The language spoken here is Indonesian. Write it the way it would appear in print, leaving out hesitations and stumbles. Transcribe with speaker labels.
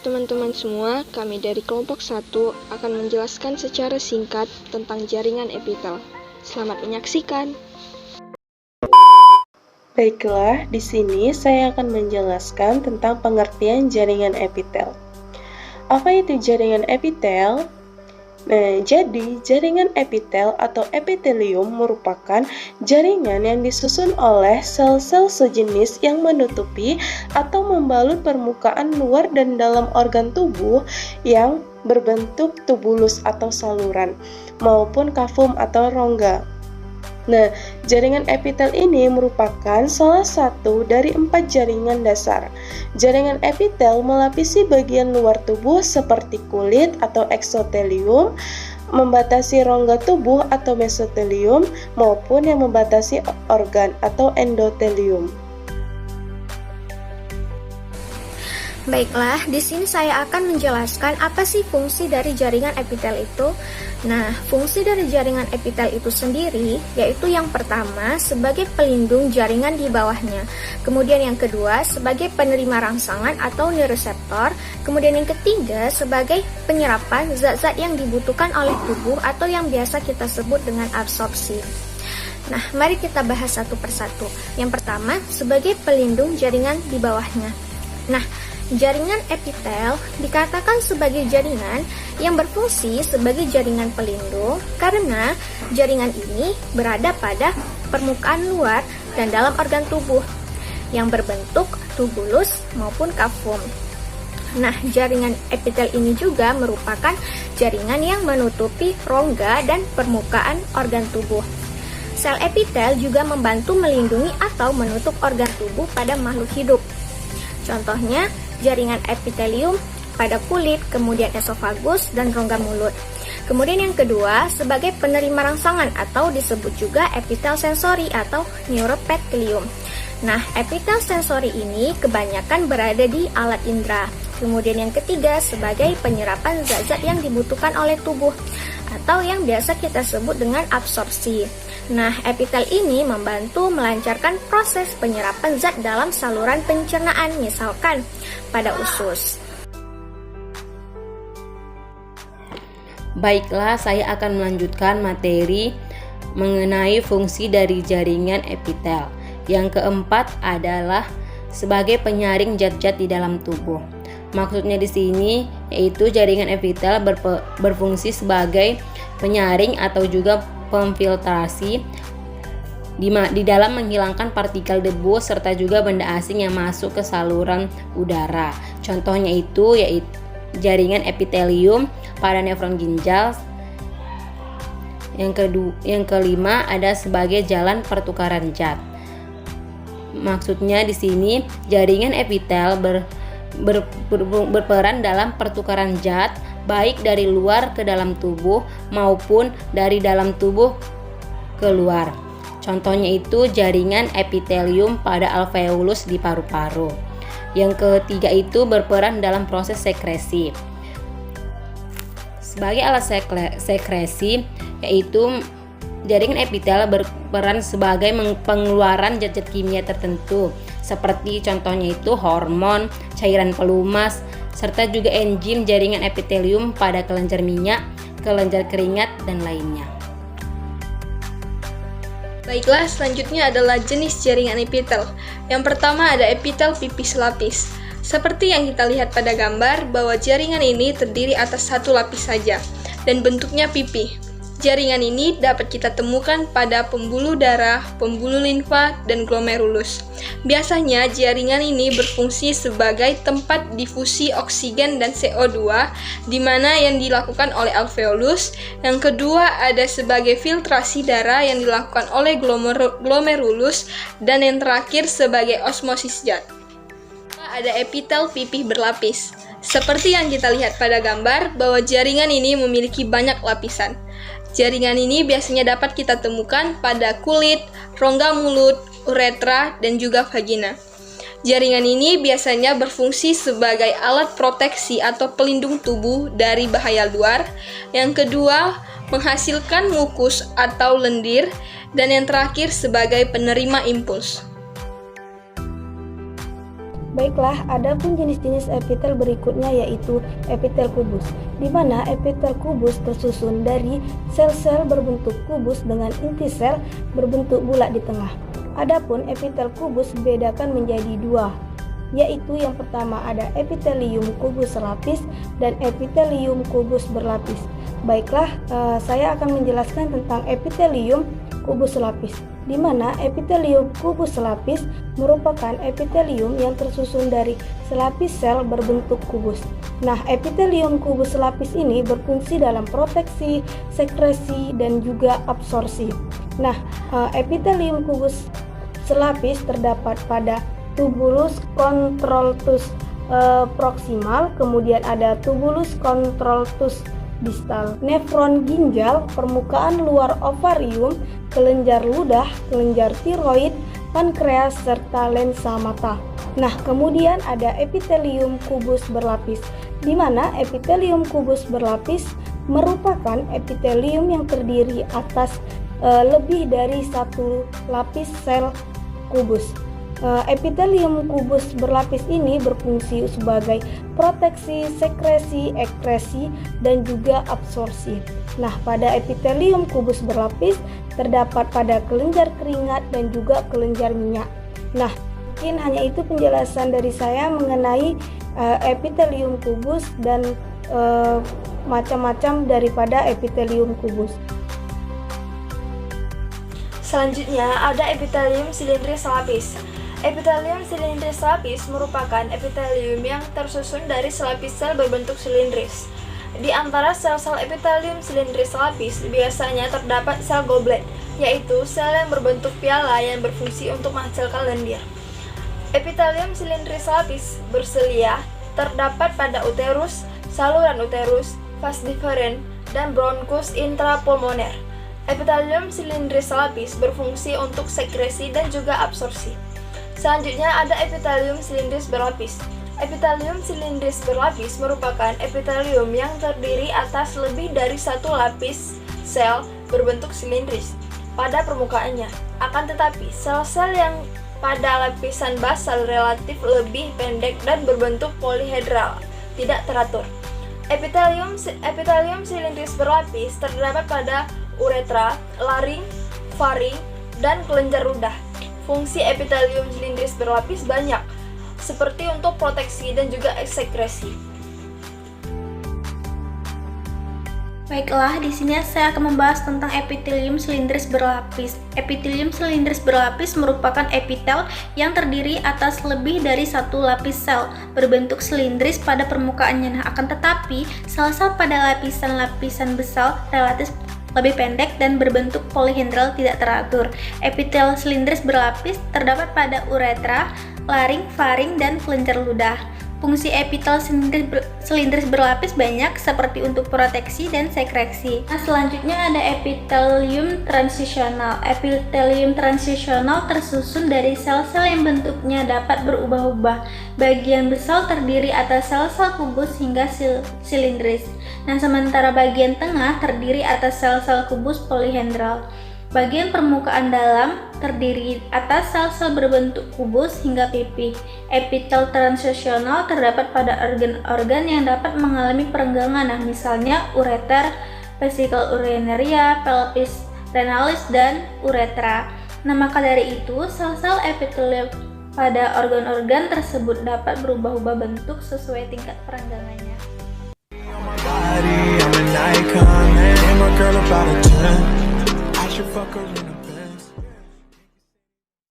Speaker 1: teman-teman semua, kami dari kelompok 1 akan menjelaskan secara singkat tentang jaringan epitel. Selamat menyaksikan.
Speaker 2: Baiklah, di sini saya akan menjelaskan tentang pengertian jaringan epitel. Apa itu jaringan epitel? Jadi jaringan epitel atau epitelium merupakan jaringan yang disusun oleh sel-sel sejenis yang menutupi atau membalut permukaan luar dan dalam organ tubuh yang berbentuk tubulus atau saluran, maupun kafum atau rongga. Jaringan epitel ini merupakan salah satu dari 4 jaringan dasar. Jaringan epitel melapisi bagian luar tubuh seperti kulit atau eksotelium, membatasi rongga tubuh atau mesotelium, maupun yang membatasi organ atau endotelium.
Speaker 3: Baiklah, di sini saya akan menjelaskan apa sih fungsi dari jaringan epitel itu. Nah, fungsi dari jaringan epitel itu sendiri yaitu yang pertama sebagai pelindung jaringan di bawahnya. Kemudian yang kedua sebagai penerima rangsangan atau neuroreseptor. Kemudian yang ketiga sebagai penyerapan zat-zat yang dibutuhkan oleh tubuh atau yang biasa kita sebut dengan absorpsi. Nah, mari kita bahas satu persatu. Yang pertama sebagai pelindung jaringan di bawahnya. Nah, jaringan epitel dikatakan sebagai jaringan yang berfungsi sebagai jaringan pelindung karena jaringan ini berada pada permukaan luar dan dalam organ tubuh yang berbentuk tubulus maupun kafum. Nah, jaringan epitel ini juga merupakan jaringan yang menutupi rongga dan permukaan organ tubuh. Sel epitel juga membantu melindungi atau menutup organ tubuh pada makhluk hidup. Contohnya, jaringan epitelium pada kulit, kemudian esofagus dan rongga mulut. Kemudian yang kedua, sebagai penerima rangsangan atau disebut juga epitel sensori atau neuropeptilium. Nah, epitel sensori ini kebanyakan berada di alat indera. Kemudian yang ketiga, sebagai penyerapan zat-zat yang dibutuhkan oleh tubuh atau yang biasa kita sebut dengan absorpsi. Nah, epitel ini membantu melancarkan proses penyerapan zat dalam saluran pencernaan, misalkan pada usus.
Speaker 4: Baiklah, saya akan melanjutkan materi mengenai fungsi dari jaringan epitel. Yang keempat adalah sebagai penyaring zat-zat di dalam tubuh. Maksudnya di sini yaitu jaringan epitel berfungsi sebagai penyaring atau juga pemfiltrasi di dalam menghilangkan partikel debu serta juga benda asing yang masuk ke saluran udara. Contohnya itu yaitu jaringan epitelium pada nefron ginjal. Yang kelima ada sebagai jalan pertukaran zat. Maksudnya di sini jaringan epitel berperan dalam pertukaran zat baik dari luar ke dalam tubuh maupun dari dalam tubuh keluar. Contohnya itu jaringan epitelium pada alveolus di paru-paru. Yang ketiga itu berperan dalam proses sekresi. Sebagai alat sekresi yaitu jaringan epitel berperan sebagai pengeluaran zat-zat kimia tertentu seperti contohnya itu hormon, cairan pelumas, serta juga enzim jaringan epitelium pada kelenjar minyak, kelenjar keringat, dan lainnya.
Speaker 1: Baiklah, selanjutnya adalah jenis jaringan epitel. Yang pertama ada epitel pipis lapis. Seperti yang kita lihat pada gambar bahwa jaringan ini terdiri atas satu lapis saja dan bentuknya pipih. Jaringan ini dapat kita temukan pada pembuluh darah, pembuluh limfa, dan glomerulus. Biasanya jaringan ini berfungsi sebagai tempat difusi oksigen dan CO2, di mana yang dilakukan oleh alveolus. Yang kedua ada sebagai filtrasi darah yang dilakukan oleh glomerulus, dan yang terakhir sebagai osmosis zat. Ada epitel pipih berlapis. Seperti yang kita lihat pada gambar bahwa jaringan ini memiliki banyak lapisan. Jaringan ini biasanya dapat kita temukan pada kulit, rongga mulut, uretra, dan juga vagina. Jaringan ini biasanya berfungsi sebagai alat proteksi atau pelindung tubuh dari bahaya luar. Yang kedua, menghasilkan mukus atau lendir. Dan yang terakhir sebagai penerima impuls.
Speaker 5: Baiklah, ada pun jenis-jenis epitel berikutnya yaitu epitel kubus, di mana epitel kubus tersusun dari sel-sel berbentuk kubus dengan inti sel berbentuk bulat di tengah. Adapun epitel kubus dibedakan menjadi dua, yaitu yang pertama ada epitelium kubus selapis dan epitelium kubus berlapis. Baiklah, saya akan menjelaskan tentang epitelium kubus selapis, di mana epitelium kubus selapis merupakan epitelium yang tersusun dari selapis sel berbentuk kubus. Nah, epitelium kubus selapis ini berfungsi dalam proteksi, sekresi, dan juga absorpsi. Nah, epitelium kubus selapis terdapat pada tubulus convolutus proximal, kemudian ada tubulus convolutus distal, nefron ginjal, permukaan luar ovarium, kelenjar ludah, kelenjar tiroid, pankreas, serta lensa mata. Nah, kemudian ada epitelium kubus berlapis, di mana epitelium kubus berlapis merupakan epitelium yang terdiri atas lebih dari satu lapis sel kubus. Epitelium kubus berlapis ini berfungsi sebagai proteksi, sekresi, ekresi, dan juga absorpsi. Nah, pada epitelium kubus berlapis terdapat pada kelenjar keringat dan juga kelenjar minyak. Nah, mungkin hanya itu penjelasan dari saya mengenai epitelium kubus dan macam-macam daripada epitelium kubus.
Speaker 1: Selanjutnya ada epitelium silindris selapis. Epitelium silindris selapis merupakan epitelium yang tersusun dari selapis sel berbentuk silindris. Di antara sel-sel epitelium silindris selapis biasanya terdapat sel goblet, yaitu sel yang berbentuk piala yang berfungsi untuk menghasilkan lendir. Epitelium silindris selapis berselia terdapat pada uterus, saluran uterus, vas deferens, dan bronkus intrapulmoner. Epitelium silindris selapis berfungsi untuk sekresi dan juga absorpsi. Selanjutnya ada epitelium silindris berlapis. Epitelium silindris berlapis merupakan epitelium yang terdiri atas lebih dari satu lapis sel berbentuk silindris pada permukaannya. Akan tetapi, sel-sel yang pada lapisan basal relatif lebih pendek dan berbentuk polihedral, tidak teratur. Epitelium silindris berlapis terdapat pada uretra, laring, faring, dan kelenjar ludah. Fungsi epitelium silindris berlapis banyak, seperti untuk proteksi dan juga sekresi.
Speaker 3: Baiklah, di sini saya akan membahas tentang epitelium silindris berlapis. Epitelium silindris berlapis merupakan epitel yang terdiri atas lebih dari satu lapis sel berbentuk silindris pada permukaannya. Nah, akan tetapi sel-sel pada lapisan-lapisan basal relatif lebih pendek dan berbentuk polihedral, tidak teratur. Epitel silindris berlapis terdapat pada uretra, laring, faring, dan kelenjar ludah. Fungsi epitel silindris berlapis banyak, seperti untuk proteksi dan sekresi. Nah, selanjutnya ada epitelium transisional. Epitelium transisional tersusun dari sel-sel yang bentuknya dapat berubah-ubah. Bagian basal terdiri atas sel-sel kubus hingga silindris. Nah, sementara bagian tengah terdiri atas sel-sel kubus polihedral. Bagian permukaan dalam terdiri atas sel-sel berbentuk kubus hingga pipih. Epitel transisional terdapat pada organ-organ yang dapat mengalami perenggangan, nah, misalnya ureter, vesikel urinaria, pelvis renalis, dan uretra. Nah, maka dari itu, sel-sel epitelium pada organ-organ tersebut dapat berubah-ubah bentuk sesuai tingkat perenggangannya.
Speaker 6: I'm an icon, man. And my girl about a 10. I should fuck her in a